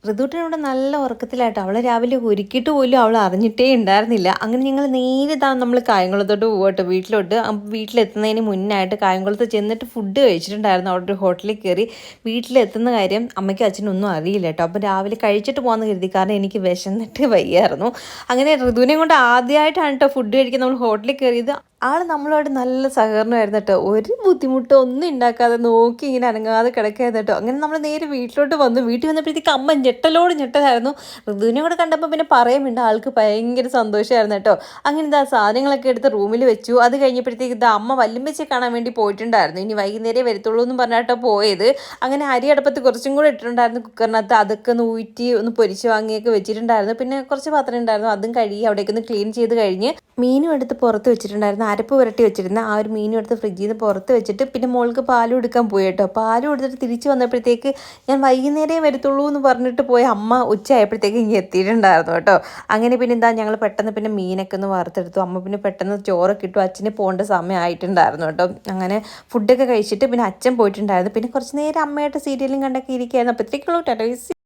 ഋതുവിനോട് നല്ല ഉറക്കത്തിലായിട്ട് അവളെ രാവിലെ ഒരുക്കിയിട്ട് പോലും അവൾ അറിഞ്ഞിട്ടേ ഉണ്ടായിരുന്നില്ല. അങ്ങനെ ഞങ്ങൾ നേരെ നമ്മൾ കായംകുളത്തോട്ട് പോകട്ടെ വീട്ടിലോട്ട്. വീട്ടിലെത്തുന്നതിന് മുന്നായിട്ട് കായംകുളത്ത് ചെന്നിട്ട് ഫുഡ് കഴിച്ചിട്ടുണ്ടായിരുന്നു. അവിടെ ഒരു ഹോട്ടലിൽ കയറി വീട്ടിലെത്തുന്ന കാര്യം അമ്മയ്ക്കും അച്ഛനും ഒന്നും അറിയില്ല കേട്ടോ. അപ്പം രാവിലെ കഴിച്ചിട്ട് പോകാമെന്ന് കരുതി, കാരണം എനിക്ക് വിശന്നിട്ട് വയ്യായിരുന്നു. അങ്ങനെ ഋതുവിനെ കൊണ്ട് ആദ്യമായിട്ടാണ് കേട്ടോ ഫുഡ് കഴിക്കാൻ നമ്മൾ ഹോട്ടലിൽ കയറിയത്. ആൾ നമ്മളോട് നല്ല സഹകരണമായിരുന്നു കേട്ടോ. ഒരു ബുദ്ധിമുട്ടോ ഒന്നും ഉണ്ടാക്കാതെ നോക്കി ഇങ്ങനെ അനങ്ങാതെ കിടക്കായിരുന്നു കേട്ടോ. അങ്ങനെ നമ്മൾ നേരെ വീട്ടിലോട്ട് വന്നു. വീട്ടിൽ വന്നപ്പോഴത്തേക്ക് അമ്മ ഞെട്ടലായിരുന്നു. ഋതുവിനെ കൂടെ കണ്ടപ്പോൾ പിന്നെ പറയുന്നുണ്ട്, ആൾക്ക് ഭയങ്കര സന്തോഷമായിരുന്നു കേട്ടോ. അങ്ങനെ ഇതാ സാധനങ്ങളൊക്കെ എടുത്ത് റൂമിൽ വെച്ചു. അത് കഴിഞ്ഞപ്പോഴത്തേക്ക് ഇതാ അമ്മ വല്യമ്മച്ചിയെ കാണാൻ വേണ്ടി പോയിട്ടുണ്ടായിരുന്നു. ഇനി വൈകുന്നേരം വരത്തുള്ളൂ എന്ന് പറഞ്ഞിട്ടോ പോയത്. അങ്ങനെ അരി അടുപ്പത്ത് കുറച്ചും കൂടെ ഇട്ടിട്ടുണ്ടായിരുന്നു കുക്കറിനകത്ത്. അതൊക്കെ ഒന്ന് ഊറ്റി ഒന്ന് പൊരിച്ച് വാങ്ങിയൊക്കെ വെച്ചിട്ടുണ്ടായിരുന്നു. പിന്നെ കുറച്ച് പാത്രം ഉണ്ടായിരുന്നു, അതും കഴുകി അവിടേക്കൊന്ന് ക്ലീൻ ചെയ്ത് കഴിഞ്ഞ് മീനും എടുത്ത് പുറത്ത് വെച്ചിട്ടുണ്ടായിരുന്നു. അരപ്പ് പുരട്ടി വെച്ചിരുന്ന ആ ഒരു മീനും എടുത്ത് ഫ്രിഡ്ജിൽ നിന്ന് പുറത്ത് വെച്ചിട്ട് പിന്നെ മോൾക്ക് പാലും എടുക്കാൻ പോയി കേട്ടോ. പാലും എടുത്തിട്ട് തിരിച്ച് വന്നപ്പോഴത്തേക്ക് ഞാൻ വൈകുന്നേരമേ വരത്തുള്ളൂ എന്ന് പറഞ്ഞിട്ട് പോയ അമ്മ ഉച്ചയായപ്പോഴത്തേക്ക് ഇങ്ങനെ എത്തിയിട്ടുണ്ടായിരുന്നു കേട്ടോ. അങ്ങനെ പിന്നെ എന്താ ഞങ്ങൾ പെട്ടെന്ന് പിന്നെ മീനൊക്കെ ഒന്ന് വറുത്തെടുത്തു. അമ്മ പിന്നെ പെട്ടെന്ന് ചോറൊക്കെ ഇട്ടു. അച്ഛന് പോകേണ്ട സമയമായിട്ടുണ്ടായിരുന്നു കേട്ടോ. അങ്ങനെ ഫുഡൊക്കെ കഴിച്ചിട്ട് പിന്നെ അച്ഛൻ പോയിട്ടുണ്ടായിരുന്നു. പിന്നെ കുറച്ച് നേരം അമ്മയായിട്ട് സീരിയലും കണ്ടൊക്കെ ഇരിക്കുകയായിരുന്നു. അപ്പോഴത്തേക്കുള്ളൂ ടാറ്റ.